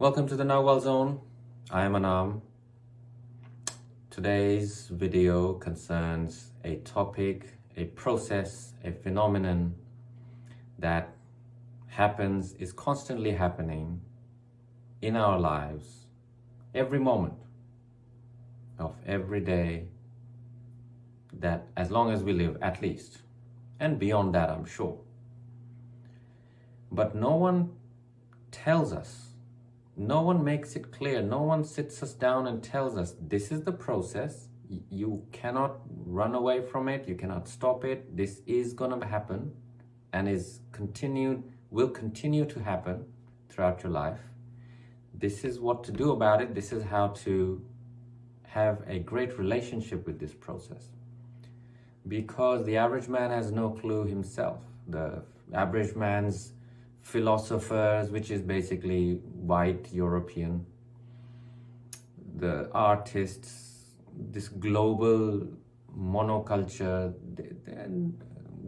Welcome to the Nagual Zone. I am Anaam. Today's video concerns a topic, a process, a phenomenon that is constantly happening in our lives every moment of every day, that as long as we live, at least, and beyond that, I'm sure. But no one tells us, no one makes it clear, no one sits us down and tells us this is the process. You cannot run away from it, you cannot stop it. This is gonna happen and will continue to happen throughout your life. This is what to do about it. This is how to have a great relationship with this process. Because the average man has no clue himself. The average man's philosophers, which is basically white European, the artists, this global monoculture,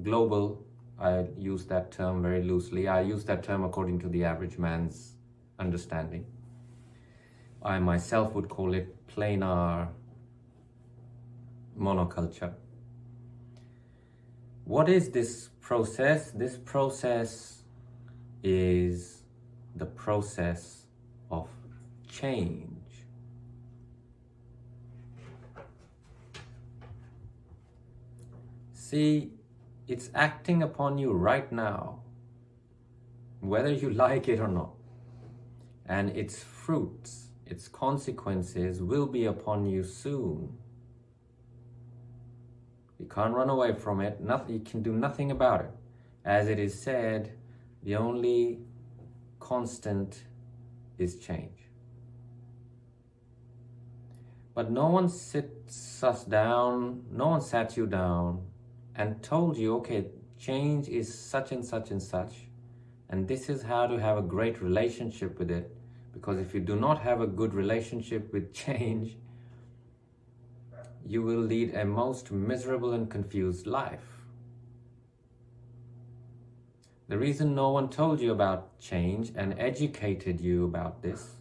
global, I use that term very loosely. I use that term according to the average man's understanding. I myself would call it planar monoculture. What is this process? This process is the process of change. See, it's acting upon you right now, whether you like it or not. And its fruits, its consequences will be upon you soon. You can't run away from it. You can do nothing about it. As it is said, the only constant is change. But no one sits us down, no one sat you down and told you, okay, change is such and such and such, and this is how to have a great relationship with it. Because if you do not have a good relationship with change, you will lead a most miserable and confused life. The reason no one told you about change and educated you about this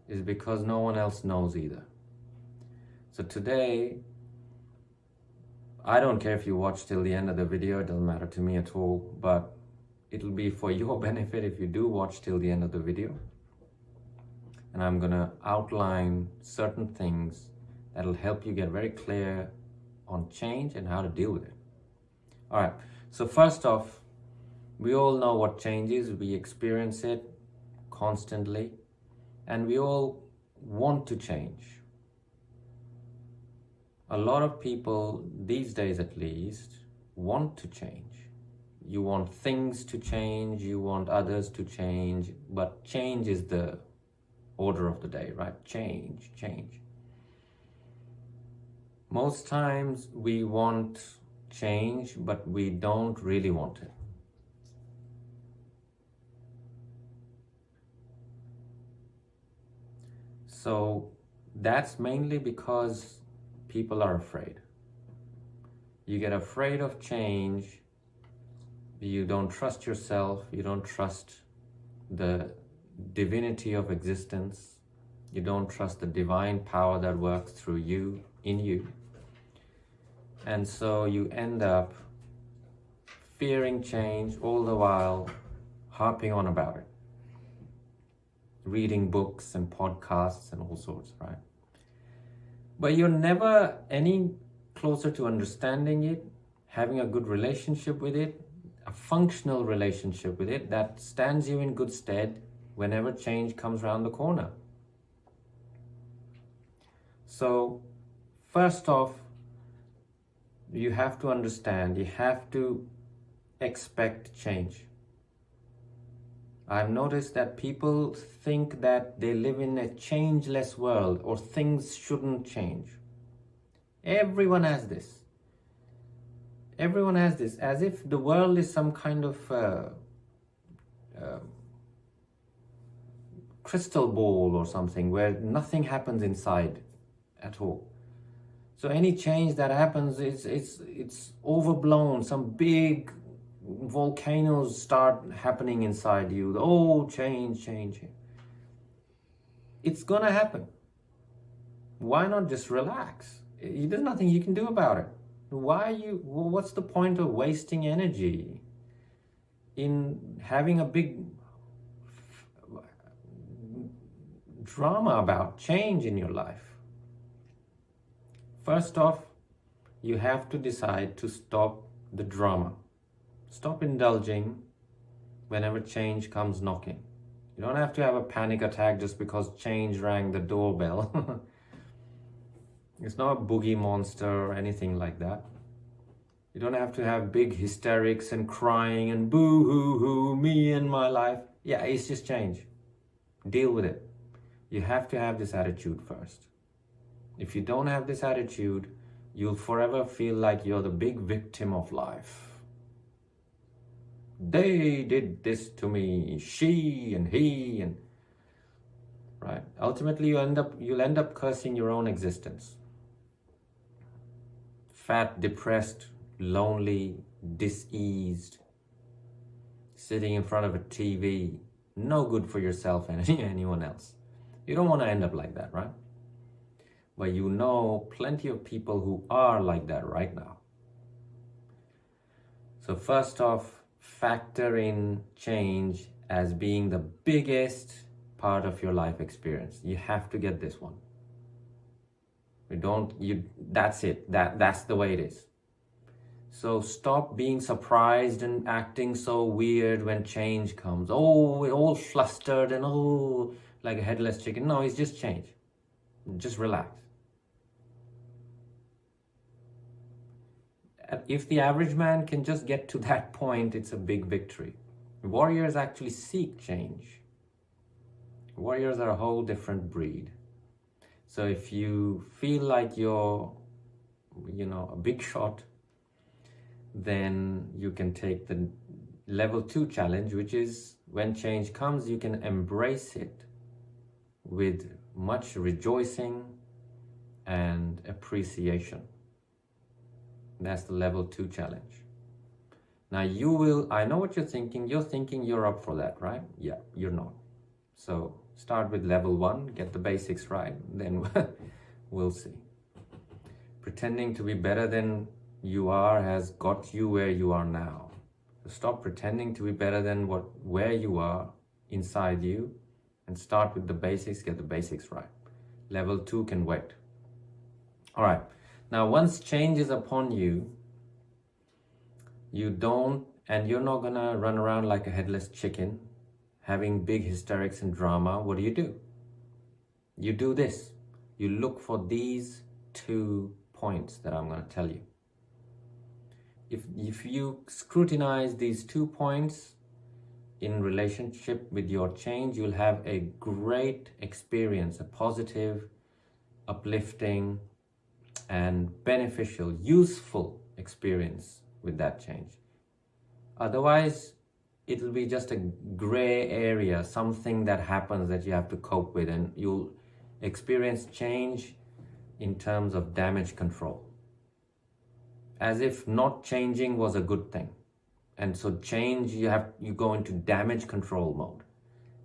is because no one else knows either. So today, I don't care if you watch till the end of the video, it doesn't matter to me at all, but it'll be for your benefit if you do watch till the end of the video. And I'm gonna outline certain things that'll help you get very clear on change and how to deal with it. All right, so first off, we all know what change is. We experience it constantly, and we all want to change. A lot of people, these days at least, want to change. You want things to change, you want others to change, but change is the order of the day, right? Change. Most times we want change, but we don't really want it. So that's mainly because people are afraid. You get afraid of change, you don't trust yourself, you don't trust the divinity of existence, you don't trust the divine power that works through you, in you. And so you end up fearing change, all the while harping on about it. Reading books and podcasts and all sorts, right? But you're never any closer to understanding it, having a good relationship with it, a functional relationship with it that stands you in good stead whenever change comes around the corner. So, first off, you have to understand, you have to expect change. I've noticed that people think that they live in a changeless world or things shouldn't change. Everyone has this. Everyone has this, as if the world is some kind of crystal ball or something where nothing happens inside at all. So any change that happens, it's overblown. Some big volcanoes start happening inside you. Oh, change. It's gonna happen. Why not just relax? There's nothing you can do about it. What's the point of wasting energy in having a big drama about change in your life? First off, you have to decide to stop the drama. Stop indulging whenever change comes knocking. You don't have to have a panic attack just because change rang the doorbell. It's not a boogie monster or anything like that. You don't have to have big hysterics and crying and boo hoo hoo, me and my life. Yeah, it's just change. Deal with it. You have to have this attitude first. If you don't have this attitude, you'll forever feel like you're the big victim of life. They did this to me, she and he, and right. Ultimately, you'll end up cursing your own existence. Fat, depressed, lonely, diseased, sitting in front of a TV, no good for yourself and anyone else. You don't want to end up like that, right? But you know plenty of people who are like that right now. So first off, factor in change as being the biggest part of your life experience. You have to get this one. That's it. That's the way it is. So stop being surprised and acting so weird when change comes. Oh, we're all flustered and like a headless chicken. No, it's just change. Just relax. If the average man can just get to that point, it's a big victory. Warriors actually seek change. Warriors are a whole different breed. So if you feel like you're, a big shot, then you can take the level 2 challenge, which is when change comes, you can embrace it with much rejoicing and appreciation. That's the level 2 challenge. Now I know what you're thinking. You're thinking you're up for that, right? Yeah, you're not. So start with level 1, get the basics right, then we'll see. Pretending to be better than you are has got you where you are now. So stop pretending to be better than where you are inside you and start with the basics, get the basics right. Level 2 can wait. All right. Now, once change is upon you, you're not gonna run around like a headless chicken, having big hysterics and drama. What do? You do this. You look for these 2 points that I'm gonna tell you. If you scrutinize these 2 points in relationship with your change, you'll have a great experience, a positive, uplifting, and beneficial, useful experience with that change. Otherwise, it'll be just a gray area, something that happens that you have to cope with, and you'll experience change in terms of damage control. As if not changing was a good thing. And so change, you go into damage control mode.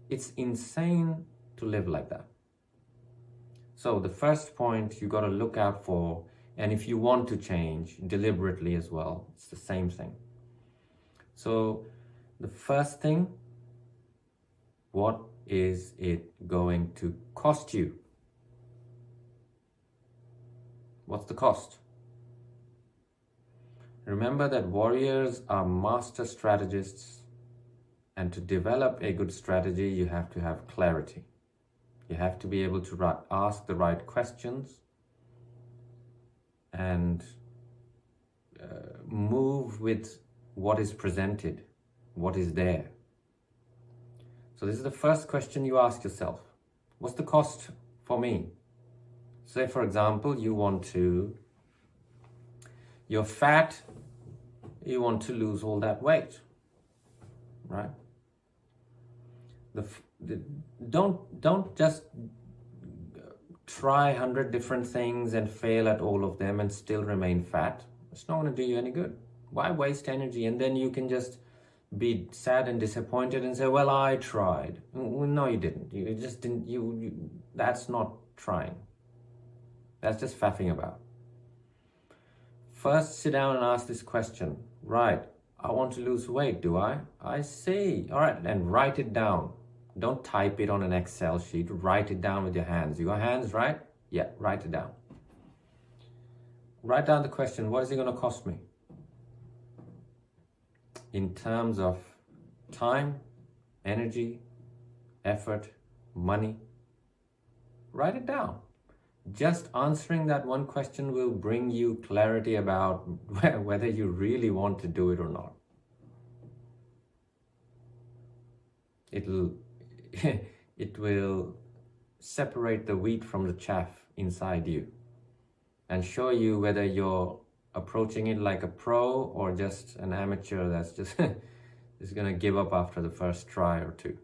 It's insane to live like that. So the first point you got to look out for, and if you want to change deliberately as well, it's the same thing. So the first thing, what is it going to cost you? What's the cost? Remember that warriors are master strategists, and to develop a good strategy, you have to have clarity. You have to be able to ask the right questions and move with what is presented, what is there. So this is the first question you ask yourself. What's the cost for me? Say, for example, you're fat, you want to lose all that weight, right? Don't just try 100 different things and fail at all of them and still remain fat. It's not going to do you any good. Why waste energy? And then you can just be sad and disappointed and say, well, I tried. Well, no, you didn't. You just didn't. That's not trying. That's just faffing about. First, sit down and ask this question. Right, I want to lose weight, do I? I see. All right, and write it down. Don't type it on an Excel sheet. Write it down with your hands. You got hands, right? Yeah, write it down. Write down the question, what is it going to cost me? In terms of time, energy, effort, money. Write it down. Just answering that one question will bring you clarity about whether you really want to do it or not. It will separate the wheat from the chaff inside you and show you whether you're approaching it like a pro or just an amateur that's just is going to give up after the first try or two.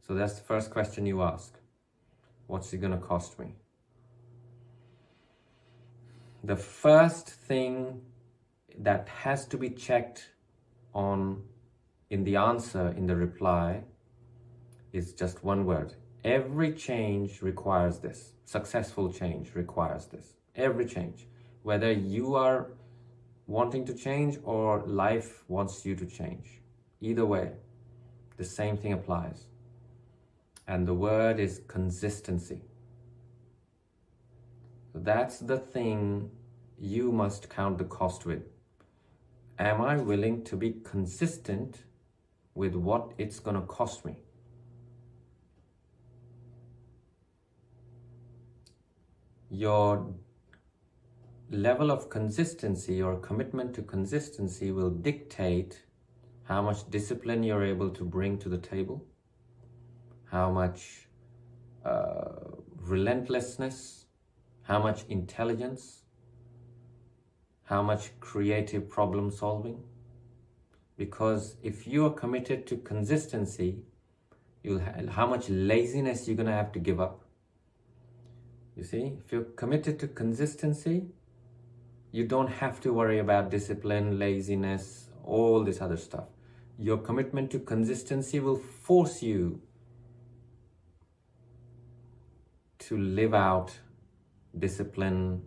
So that's the first question you ask. What's it going to cost me? The first thing that has to be checked on in the answer, in the reply, is just one word. Every change requires this. Successful change requires this. Every change. Whether you are wanting to change or life wants you to change. Either way, the same thing applies. And the word is consistency. So that's the thing you must count the cost with. Am I willing to be consistent with what it's going to cost me? Your level of consistency or commitment to consistency will dictate how much discipline you're able to bring to the table, how much relentlessness, how much intelligence, how much creative problem solving. Because if you are committed to consistency, how much laziness you're going to have to give up. You see, if you're committed to consistency, you don't have to worry about discipline, laziness, all this other stuff. Your commitment to consistency will force you to live out discipline,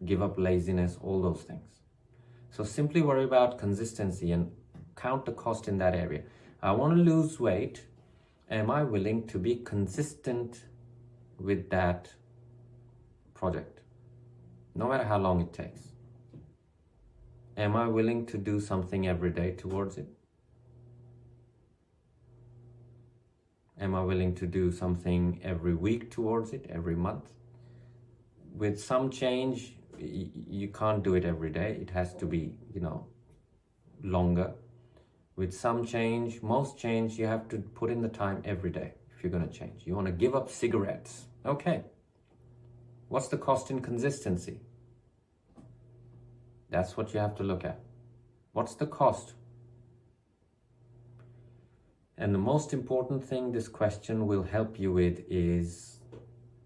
give up laziness, all those things. So simply worry about consistency and count the cost in that area. I want to lose weight. Am I willing to be consistent with that project, no matter how long it takes? Am I willing to do something every day towards it? Am I willing to do something every week towards it, every month? With some change, you can't do it every day. It has to be, longer. With some change, most change, you have to put in the time every day if you're going to change. You want to give up cigarettes. Okay. What's the cost in consistency? That's what you have to look at. What's the cost? And the most important thing this question will help you with is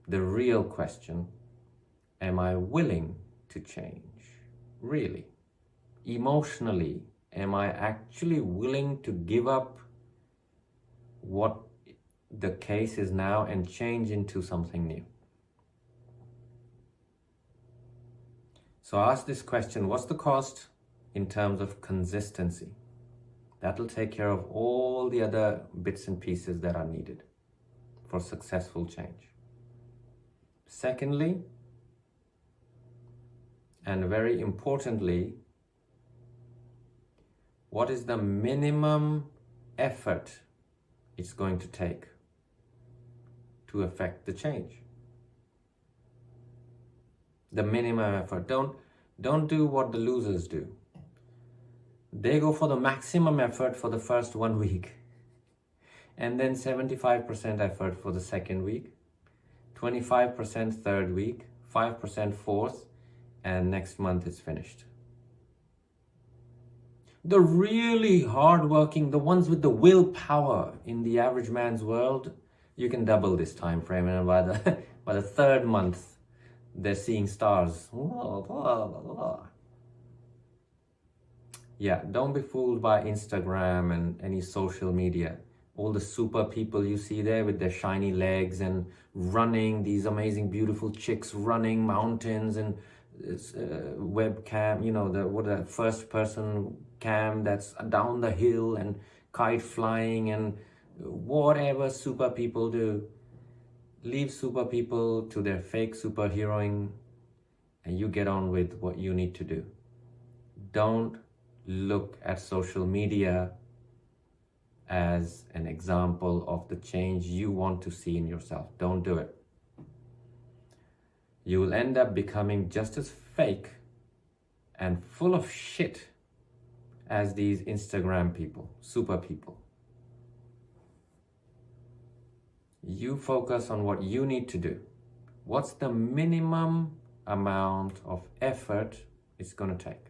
the real question. Am I willing to change? Really? Emotionally, am I actually willing to give up what the case is now and change into something new? So ask this question, what's the cost in terms of consistency? That'll take care of all the other bits and pieces that are needed for successful change. Secondly, and very importantly, what is the minimum effort it's going to take to affect the change? The minimum effort. Don't do what the losers do. They go for the maximum effort for the first 1 week, and then 75% effort for the second week, 25% third week, 5% fourth, and next month it's finished. The really hardworking, the ones with the willpower in the average man's world, you can double this time frame, and by the third month, they're seeing stars. Yeah, don't be fooled by Instagram and any social media. all the super people you see there with their shiny legs and running, these amazing beautiful chicks running mountains, and webcam, the first person cam that's down the hill, and kite flying, and whatever super people do. Leave super people to their fake superheroing, and you get on with what you need to do. Don't look at social media as an example of the change you want to see in yourself. Don't do it. You will end up becoming just as fake and full of shit as these Instagram people, super people. You focus on what you need to do. What's the minimum amount of effort it's going to take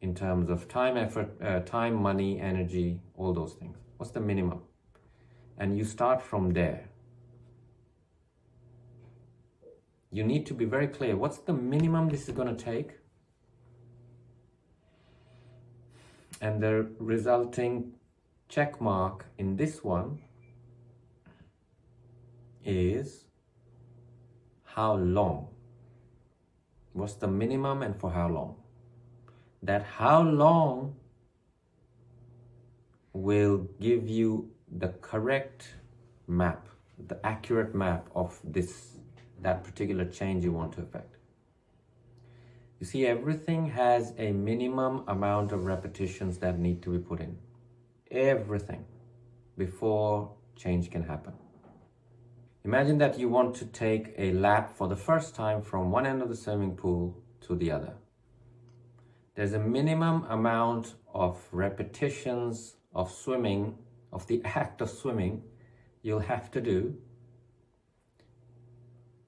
in terms of time, effort, time, money, energy, all those things? What's the minimum? And you start from there. You need to be very clear. What's the minimum this is going to take? And the resulting check mark in this one is how long. What's the minimum and for how long? That how long will give you the correct map, the accurate map of that particular change you want to affect. You see, everything has a minimum amount of repetitions that need to be put in. Everything, before change can happen. Imagine that you want to take a lap for the first time from one end of the swimming pool to the other. There's a minimum amount of repetitions of swimming, of the act of swimming, you'll have to do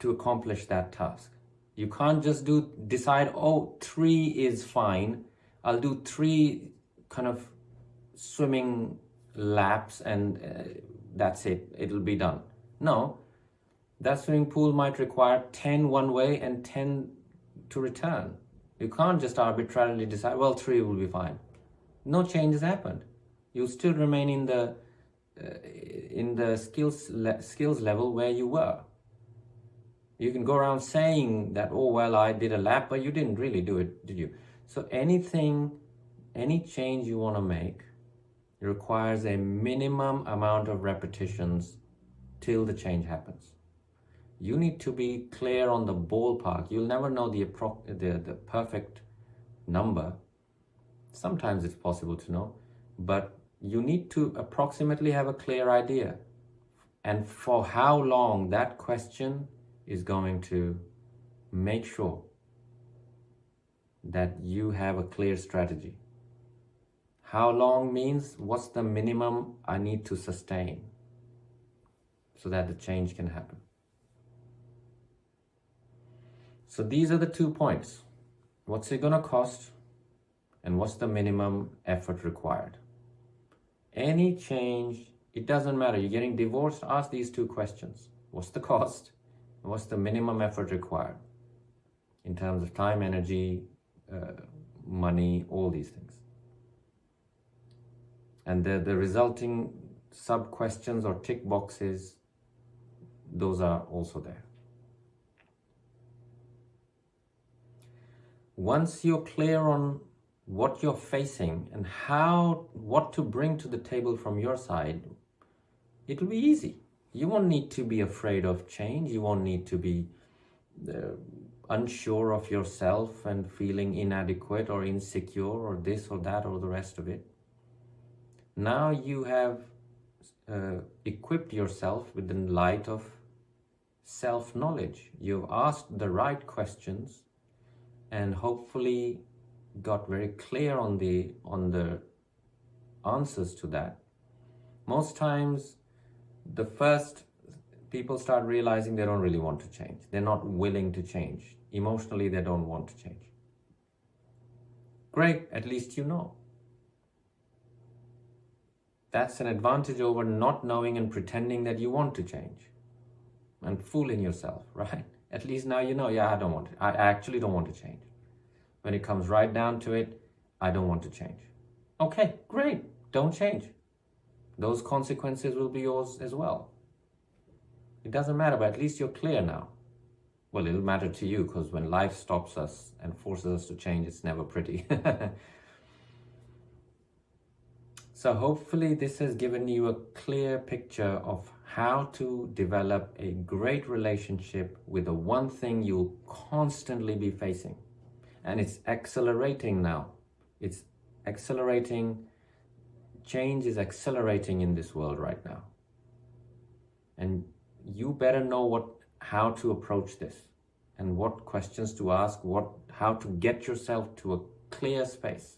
to accomplish that task. You can't just decide, 3 is fine, I'll do 3 kind of swimming laps and that's it, it'll be done. No, that swimming pool might require 10 one way and 10 to return. You can't just arbitrarily decide, 3 will be fine. No change has happened. You still remain in the skills level where you were. You can go around saying that, I did a lap, but you didn't really do it, did you? So any change you want to make requires a minimum amount of repetitions till the change happens. You need to be clear on the ballpark. You'll never know the perfect number. Sometimes it's possible to know, but you need to approximately have a clear idea. And for how long, that question is going to make sure that you have a clear strategy. How long means what's the minimum I need to sustain so that the change can happen. So these are the 2 points. What's it going to cost and what's the minimum effort required? Any change, it doesn't matter. You're getting divorced, ask these 2 questions. What's the cost? And what's the minimum effort required in terms of time, energy, money, all these things? And the resulting sub-questions or tick boxes, those are also there. Once you're clear on what you're facing and what to bring to the table from your side, it'll be easy. You won't need to be afraid of change. You won't need to be unsure of yourself and feeling inadequate or insecure or this or that or the rest of it. Now you have equipped yourself with the light of self-knowledge. You've asked the right questions and hopefully got very clear on the answers to that. Most times, the first people start realizing they don't really want to change. They're not willing to change. Emotionally, they don't want to change. Great, at least you know. That's an advantage over not knowing and pretending that you want to change and fooling yourself, right? At least now you know, I actually don't want to change. When it comes right down to it, I don't want to change. Okay, great, don't change. those consequences will be yours as well. It doesn't matter, but at least you're clear now. Well, it'll matter to you, because when life stops us and forces us to change, it's never pretty. So hopefully this has given you a clear picture of how to develop a great relationship with the one thing you'll constantly be facing. And it's accelerating now. It's accelerating. Change is accelerating in this world right now. And you better know how to approach this and what questions to ask, how to get yourself to a clear space.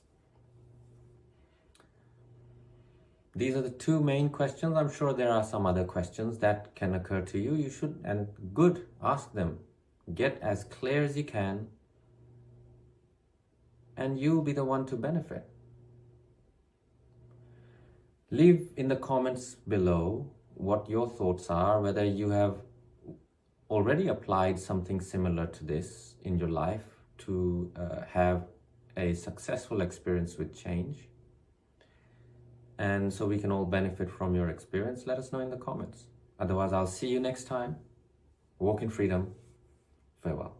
These are the two main questions. I'm sure there are some other questions that can occur to you. You should, and good, ask them. Get as clear as you can, and you'll be the one to benefit. Leave in the comments below what your thoughts are, whether you have already applied something similar to this in your life to have a successful experience with change. And so we can all benefit from your experience. Let us know in the comments. Otherwise, I'll see you next time. Walk in freedom. Farewell.